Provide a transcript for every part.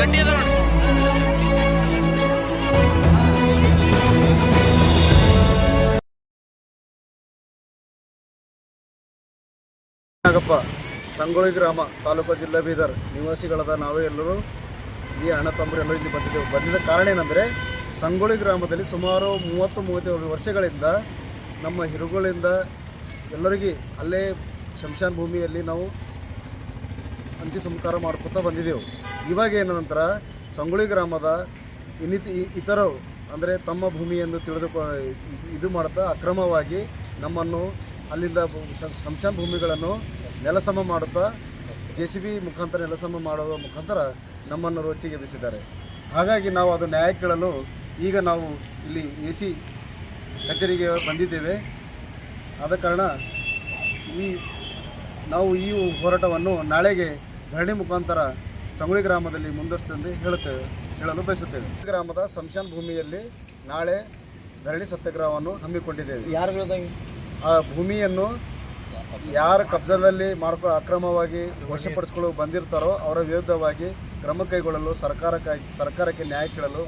ನಾಗಪ್ಪ ಸಂಗೊಳ್ಳಿ ಗ್ರಾಮ ತಾಲೂಕು ಜಿಲ್ಲಾ ಬೀದರ್ ನಿವಾಸಿಗಳಾದ ನಾವೇ ಎಲ್ಲರೂ ಈ ಅಣ್ಣ ತಮ್ಮರೆಲ್ಲರೂ ಇಲ್ಲಿ ಬಂದಿದ್ದ ಕಾರಣ ಏನಂದರೆ ಸಂಗೊಳ್ಳಿ ಗ್ರಾಮದಲ್ಲಿ ಸುಮಾರು 30-35 ವರ್ಷಗಳಿಂದ ನಮ್ಮ ಹಿರುಗಳಿಂದ ಎಲ್ಲರಿಗೆ ಅಲ್ಲೇ ಶಮಶಾನ ಭೂಮಿಯಲ್ಲಿ ನಾವು ಅಂತ್ಯ ಸಂಸ್ಕಾರ ಮಾಡ್ಕೊತಾ ಬಂದಿದ್ದೆವು. ಇವಾಗ ಏನಂತರ ಸಂಗೊಳ್ಳಿ ಗ್ರಾಮದ ಇತರರು ಅಂದರೆ ತಮ್ಮ ಭೂಮಿಯನ್ನು ಇದು ಮಾಡ್ತಾ ಅಕ್ರಮವಾಗಿ ನಮ್ಮನ್ನು ಅಲ್ಲಿಂದ ಶಮಶಾನ ಭೂಮಿಗಳನ್ನು ನೆಲಸಮ ಮಾಡುತ್ತಾ JCB ಮುಖಾಂತರ ನೆಲಸಮ ಮಾಡುವ ಮುಖಾಂತರ ನಮ್ಮನ್ನು ರೋಚಿಗೆ ಬೀಸಿದ್ದಾರೆ. ಹಾಗಾಗಿ ನಾವು ಅದು ನ್ಯಾಯ ಕೇಳಲು ಈಗ ನಾವು ಇಲ್ಲಿ AC ಕಚೇರಿಗೆ ಬಂದಿದ್ದೇವೆ. ಆದ ಕಾರಣ ನಾವು ಈ ಹೋರಾಟವನ್ನು ನಾಳೆಗೆ ಧರಣಿ ಮುಖಾಂತರ ಸಂಗೊಳ್ಳಿ ಗ್ರಾಮದಲ್ಲಿ ಮುಂದುವರಿಸುತ್ತೇವೆ ಹೇಳಲು ಬಯಸುತ್ತೇವೆ. ಗ್ರಾಮದ ಶಮಶಾನ ಭೂಮಿಯಲ್ಲಿ ನಾಳೆ ಧರಣಿ ಸತ್ಯಾಗ್ರಹವನ್ನು ಹಮ್ಮಿಕೊಂಡಿದ್ದೇವೆ. ಯಾರ ವಿರೋಧವಾಗಿ ಆ ಭೂಮಿಯನ್ನು ಯಾರ ಕಬ್ಜಾದಲ್ಲಿ ಅಕ್ರಮವಾಗಿ ವಶಪಡಿಸಿಕೊಳ್ಳಲು ಬಂದಿರ್ತಾರೋ ಅವರ ವಿರುದ್ಧವಾಗಿ ಕ್ರಮ ಕೈಗೊಳ್ಳಲು ಸರ್ಕಾರಕ್ಕೆ ನ್ಯಾಯ ಕೇಳಲು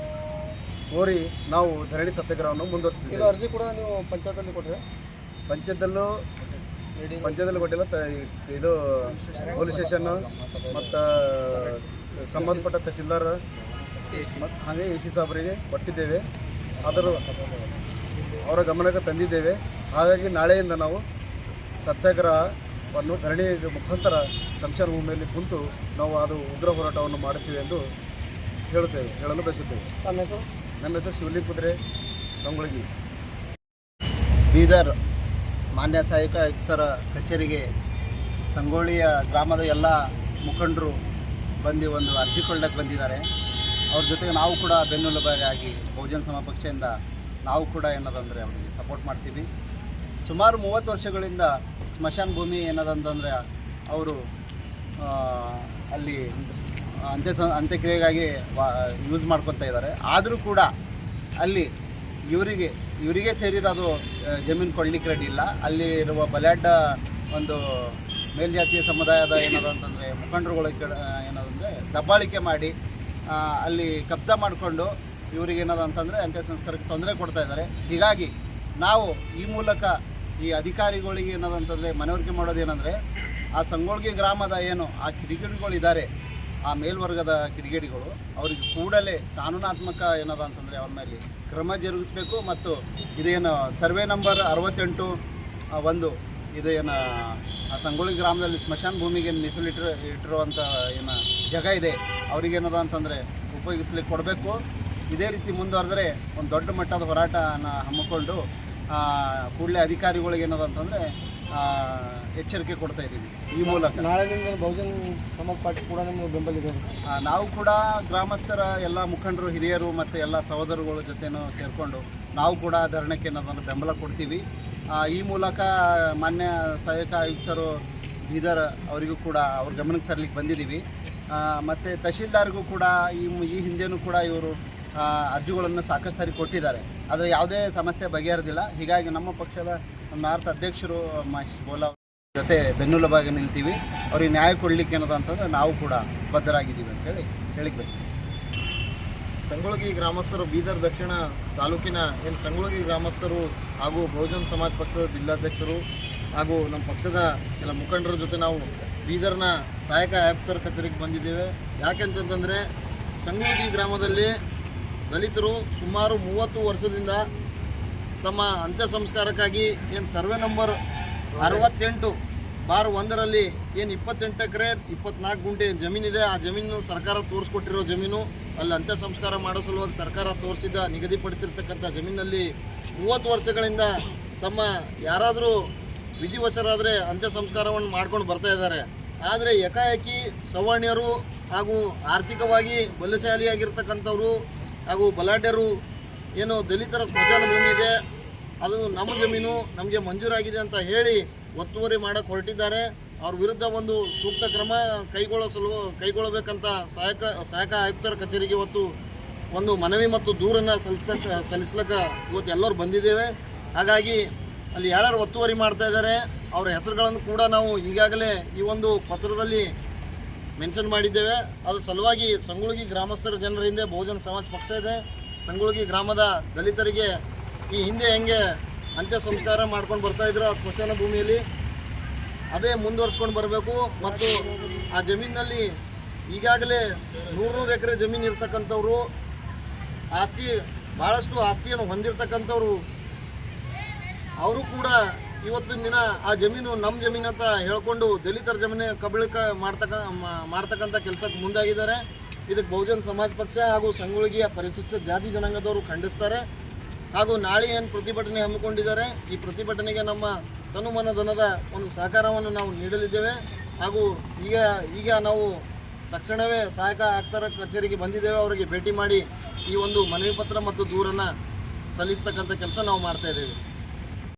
ಕೋರಿ ನಾವು ಧರಣಿ ಸತ್ಯಾಗ್ರಹವನ್ನು ಮುಂದುವರಿಸ್ತೀವಿ. ಅರ್ಜಿ ಕೂಡ ನೀವು ಪಂಚಾಯತಲ್ಲಿ ಕೊಟ್ಟರೆ? ಪಂಚಾಯತಲ್ಲಿ ಕೊಟ್ಟಿಲ್ಲ. ಇದು ಪೊಲೀಸ್ ಸ್ಟೇಷನ್ನು ಮತ್ತು ಸಂಬಂಧಪಟ್ಟ ತಹಸೀಲ್ದಾರ್ ಹಾಗೆ AC ಸಾಹೇಬರಿಗೆ ಕೊಟ್ಟಿದ್ದೇವೆ. ಅವರ ಗಮನಕ್ಕೆ ತಂದಿದ್ದೇವೆ. ಹಾಗಾಗಿ ನಾಳೆಯಿಂದ ನಾವು ಸತ್ಯಾಗ್ರಹವನ್ನು ಧರಣಿ ಮುಖಾಂತರ ಶಮಶಾನ ಭೂಮಿಯಲ್ಲಿ ಕುಂತು ನಾವು ಅದು ಉಗ್ರ ಹೋರಾಟವನ್ನು ಮಾಡುತ್ತೀವಿ ಎಂದು ಹೇಳಲು ಬಯಸುತ್ತೇವೆ. ನನ್ನ ಹೆಸರು ಶಿವಲಿಂಗ ಕುದುರೆ, ಸಂಗೊಳ್ಳಿ. ಬೀದರ್ ಮಾನ್ಯ ಸಹಾಯಕ ಆಯುಕ್ತರ ಕಚೇರಿಗೆ ಸಂಗೊಳ್ಳಿಯ ಗ್ರಾಮದ ಎಲ್ಲ ಮುಖಂಡರು ಬಂದು ಒಂದು ಅರ್ಜಿ ಕೊಳ್ಳಕ್ಕೆ ಬಂದಿದ್ದಾರೆ. ಅವ್ರ ಜೊತೆಗೆ ನಾವು ಕೂಡ ಬೆನ್ನೆಲುಬಾಗಿ ಬಹುಜನ ಸಮಾಜ ಪಕ್ಷದಿಂದ ನಾವು ಕೂಡ ಏನದಂದರೆ ಅವರಿಗೆ ಸಪೋರ್ಟ್ ಮಾಡ್ತೀವಿ. ಸುಮಾರು 30 ವರ್ಷಗಳಿಂದ ಸ್ಮಶಾನ ಭೂಮಿ ಏನದಂತಂದರೆ ಅವರು ಅಲ್ಲಿ ಅಂತ್ಯಕ್ರಿಯೆಗಾಗಿ ಯೂಸ್ ಮಾಡ್ಕೊತಾ ಇದ್ದಾರೆ. ಆದರೂ ಕೂಡ ಅಲ್ಲಿ ಇವರಿಗೆ ಸೇರಿದ ಅದು ಜಮೀನು ಕೊಡ್ಲಿಕ್ಕೆ ರೆಡಿ ಇಲ್ಲ. ಅಲ್ಲಿ ಇರುವ ಬಲಾಢ್ಯ ಒಂದು ಮೇಲ್ಜಾತಿಯ ಸಮುದಾಯದ ಏನದಂತಂದರೆ ಮುಖಂಡರುಗಳು ಏನದಂದರೆ ದಬ್ಬಾಳಿಕೆ ಮಾಡಿ ಅಲ್ಲಿ ಕಬ್ಜಾ ಮಾಡಿಕೊಂಡು ಇವರಿಗೆ ಏನದಂತಂದರೆ ಅಂತ್ಯ ಸಂಸ್ಕಾರಕ್ಕೆ ತೊಂದರೆ ಕೊಡ್ತಾ ಇದ್ದಾರೆ. ಹೀಗಾಗಿ ನಾವು ಈ ಮೂಲಕ ಈ ಅಧಿಕಾರಿಗಳಿಗೆ ಏನದಂತಂದರೆ ಮನವರಿಕೆ ಮಾಡೋದೇನೆಂದರೆ ಆ ಸಂಗೊಳ್ಳಿ ಗ್ರಾಮದ ಏನು ಆ ಕಿಡಿಗೇಡಿಗಳಿದ್ದಾರೆ, ಆ ಮೇಲ್ವರ್ಗದ ಕಿಡಿಗೇಡಿಗಳು, ಅವರಿಗೆ ಕೂಡಲೇ ಕಾನೂನಾತ್ಮಕ ಏನದಂತಂದರೆ ಅವ್ರ ಮೇಲೆ ಕ್ರಮ ಜರುಗಿಸಬೇಕು. ಮತ್ತು ಇದೇನು ಸರ್ವೆ ನಂಬರ್ 68-1 ಇದು ಏನು ಆ ಸಂಗೊಳ್ಳಿ ಗ್ರಾಮದಲ್ಲಿ ಸ್ಮಶಾನ ಭೂಮಿಗೆ ಇಟ್ಟಿರುವಂಥ ಏನು ಜಾಗ ಇದೆ ಅವ್ರಿಗೇನದ ಅಂತಂದರೆ ಉಪಯೋಗಿಸ್ಲಿಕ್ಕೆ ಕೊಡಬೇಕು. ಇದೇ ರೀತಿ ಮುಂದುವರೆದರೆ ಒಂದು ದೊಡ್ಡ ಮಟ್ಟದ ಹೋರಾಟನ ಹಮ್ಮಿಕೊಂಡು ಕೂಡಲೇ ಅಧಿಕಾರಿಗಳಿಗೆ ಏನದಂತಂದರೆ ಎಚ್ಚರಿಕೆ ಕೊಡ್ತಾ ಇದ್ದೀವಿ. ಈ ಮೂಲಕ ನಾಳೆ ನಿಮ್ಮ ಬಹುಜನ ಸಮಾಜ ಪಾರ್ಟಿ ಕೂಡ ನಿಮಗೆ ಬೆಂಬಲಿದೆ. ನಾವು ಕೂಡ ಗ್ರಾಮಸ್ಥರ ಎಲ್ಲ ಮುಖಂಡರು, ಹಿರಿಯರು ಮತ್ತು ಎಲ್ಲ ಸಹೋದರಗಳ ಜೊತೆನೂ ಸೇರಿಕೊಂಡು ನಾವು ಕೂಡ ಧರಣಕ್ಕೆ ಏನದನ್ನು ಬೆಂಬಲ ಕೊಡ್ತೀವಿ. ಈ ಮೂಲಕ ಮಾನ್ಯ ಸಹಾಯಕ ಆಯುಕ್ತರು ಬೀದರ್ ಅವರಿಗೂ ಕೂಡ ಅವ್ರ ಗಮನಕ್ಕೆ ತರಲಿಕ್ಕೆ ಬಂದಿದ್ದೀವಿ. ಮತ್ತು ತಹಶೀಲ್ದಾರ್ಗೂ ಕೂಡ ಈ ಹಿಂದೆಯೂ ಕೂಡ ಇವರು ಅರ್ಜಿಗಳನ್ನು ಸಾಕಷ್ಟು ಸಾರಿ ಕೊಟ್ಟಿದ್ದಾರೆ. ಆದರೆ ಯಾವುದೇ ಸಮಸ್ಯೆ ಬಗೆಹರಿದಿಲ್ಲ. ಹೀಗಾಗಿ ನಮ್ಮ ಪಕ್ಷದ ನಾರ್ತ್ ಅಧ್ಯಕ್ಷರು ಮಹೇಶ್ ಬೋಲಾ ಜೊತೆ ಬೆನ್ನೆಲುಬಾಗಿ ನಿಲ್ತೀವಿ. ಅವ್ರಿಗೆ ನ್ಯಾಯ ಕೊಡಲಿಕ್ಕೆ ಏನದ ಅಂತಂದರೆ ನಾವು ಕೂಡ ಬದ್ಧರಾಗಿದ್ದೀವಿ ಅಂತೇಳಿ ಹೇಳಿಕ್ಕೆ ಬಯಸ್ತೀವಿ. ಸಂಗೊಳ್ಳಿ ಗ್ರಾಮಸ್ಥರು ಬೀದರ್ ದಕ್ಷಿಣ ತಾಲೂಕಿನ ಏನು ಸಂಗೊಳ್ಳಿ ಗ್ರಾಮಸ್ಥರು ಹಾಗೂ ಬಹುಜನ ಸಮಾಜ ಪಕ್ಷದ ಜಿಲ್ಲಾಧ್ಯಕ್ಷರು ಹಾಗೂ ನಮ್ಮ ಪಕ್ಷದ ಕೆಲ ಮುಖಂಡರ ಜೊತೆ ನಾವು ಬೀದರ್ನ ಸಹಾಯಕ ಆಯುಕ್ತರ ಕಚೇರಿಗೆ ಬಂದಿದ್ದೇವೆ. ಯಾಕೆಂತಂದರೆ ಸಂಗೊಳ್ಳಿ ಗ್ರಾಮದಲ್ಲಿ ದಲಿತರು ಸುಮಾರು 30 ವರ್ಷದಿಂದ ತಮ್ಮ ಅಂತ್ಯ ಸಂಸ್ಕಾರಕ್ಕಾಗಿ ಏನು ಸರ್ವೆ ನಂಬರ್ 68/1ರಲ್ಲಿ ಏನು 28 ಎಕರೆ 24 ಗುಂಟೆ ಜಮೀನಿದೆ. ಆ ಜಮೀನು ಸರ್ಕಾರ ತೋರಿಸ್ಕೊಟ್ಟಿರೋ ಜಮೀನು. ಅಲ್ಲಿ ಅಂತ್ಯ ಸಂಸ್ಕಾರ ಮಾಡೋ ಸಲುವಾಗಿ ಸರ್ಕಾರ ತೋರಿಸಿದ ನಿಗದಿಪಡಿಸಿರ್ತಕ್ಕಂಥ ಜಮೀನಲ್ಲಿ 30 ವರ್ಷಗಳಿಂದ ತಮ್ಮ ಯಾರಾದರೂ ವಿಧಿವಶರಾದರೆ ಅಂತ್ಯ ಸಂಸ್ಕಾರವನ್ನು ಮಾಡ್ಕೊಂಡು ಬರ್ತಾ ಇದ್ದಾರೆ. ಆದರೆ ಏಕಾಏಕಿ ಸವರ್ಣೀಯರು ಹಾಗೂ ಆರ್ಥಿಕವಾಗಿ ಬಲಶಾಲಿಯಾಗಿರ್ತಕ್ಕಂಥವ್ರು ಹಾಗೂ ಬಲಾಢ್ಯರು ಏನು ದಲಿತರ ಸ್ಮಶಾನ ಭೂಮಿ ಇದೆ, ಅದು ನಮ್ಮ ಜಮೀನು, ನಮಗೆ ಮಂಜೂರಾಗಿದೆ ಅಂತ ಹೇಳಿ ಒತ್ತುವರಿ ಮಾಡೋಕ್ಕೆ ಹೊರಟಿದ್ದಾರೆ. ಅವ್ರ ವಿರುದ್ಧ ಒಂದು ಸೂಕ್ತ ಕ್ರಮ ಕೈಗೊಳ್ಳಬೇಕಂತ ಸಹಾಯಕ ಆಯುಕ್ತರ ಕಚೇರಿಗೆ ಇವತ್ತು ಒಂದು ಮನವಿ ಮತ್ತು ದೂರನ್ನು ಸಲ್ಲಿಸ್ಲಿಕ್ಕೆ ಇವತ್ತು ಎಲ್ಲರೂ ಬಂದಿದ್ದೇವೆ. ಹಾಗಾಗಿ ಅಲ್ಲಿ ಯಾರ್ಯಾರು ಒತ್ತುವರಿ ಮಾಡ್ತಾ ಇದ್ದಾರೆ ಅವರ ಹೆಸರುಗಳನ್ನು ಕೂಡ ನಾವು ಈಗಾಗಲೇ ಈ ಒಂದು ಪತ್ರದಲ್ಲಿ ಮೆನ್ಷನ್ ಮಾಡಿದ್ದೇವೆ. ಅದ್ರ ಸಲುವಾಗಿ ಸಂಗೊಳ್ಗಿ ಗ್ರಾಮಸ್ಥರ ಜನರಿಂದ ಬಹುಜನ ಸಮಾಜ ಪಕ್ಷ ಇದೆ. ಸಂಗೊಳ್ಗಿ ಗ್ರಾಮದ ದಲಿತರಿಗೆ ಈ ಹಿಂದೆ ಹೆಂಗೆ ಅಂತ್ಯ ಸಂಸ್ಕಾರ ಮಾಡ್ಕೊಂಡು ಬರ್ತಾಯಿದ್ರು ಆ ಸ್ಮಶಾನ ಭೂಮಿಯಲ್ಲಿ ಅದೇ ಮುಂದುವರ್ಸ್ಕೊಂಡು ಬರಬೇಕು. ಮತ್ತು ಆ ಜಮೀನಿನಲ್ಲಿ ಈಗಾಗಲೇ 100 ಎಕರೆ ಜಮೀನು ಇರ್ತಕ್ಕಂಥವ್ರು, ಭಾಳಷ್ಟು ಆಸ್ತಿಯನ್ನು ಹೊಂದಿರತಕ್ಕಂಥವ್ರು, ಅವರು ಕೂಡ ಇವತ್ತಿನ ದಿನ ಆ ಜಮೀನು ನಮ್ಮ ಜಮೀನು ಅಂತ ಹೇಳ್ಕೊಂಡು ದಲಿತರ ಜಮೀನು ಕಬಳಿಕ ಮಾಡ್ತಕ್ಕಂಥ ಕೆಲಸಕ್ಕೆ ಮುಂದಾಗಿದ್ದಾರೆ. ಇದಕ್ಕೆ ಬಹುಜನ ಸಮಾಜ ಪಕ್ಷ ಹಾಗೂ ಸಂಗೊಳ್ಗಿಯ ಪರಿಶಿಷ್ಟ ಜಾತಿ ಜನಾಂಗದವರು ಖಂಡಿಸ್ತಾರೆ. ಹಾಗೂ ನಾಳೆ ಏನು ಪ್ರತಿಭಟನೆ ಹಮ್ಮಿಕೊಂಡಿದ್ದಾರೆ, ಈ ಪ್ರತಿಭಟನೆಗೆ ನಮ್ಮ ತನುಮನಧನದ ಒಂದು ಸಹಕಾರವನ್ನು ನಾವು ನೀಡಲಿದ್ದೇವೆ. ಹಾಗೂ ಈಗ ನಾವು ತಕ್ಷಣವೇ ಸಹಾಯಕ ಆಯುಕ್ತರ ಕಚೇರಿಗೆ ಬಂದಿದ್ದೇವೆ. ಅವರಿಗೆ ಭೇಟಿ ಮಾಡಿ ಈ ಒಂದು ಮನವಿ ಪತ್ರ ಮತ್ತು ದೂರನ್ನು ಸಲ್ಲಿಸ್ತಕ್ಕಂಥ ಕೆಲಸ ನಾವು ಮಾಡ್ತಾ ಇದ್ದೇವೆ.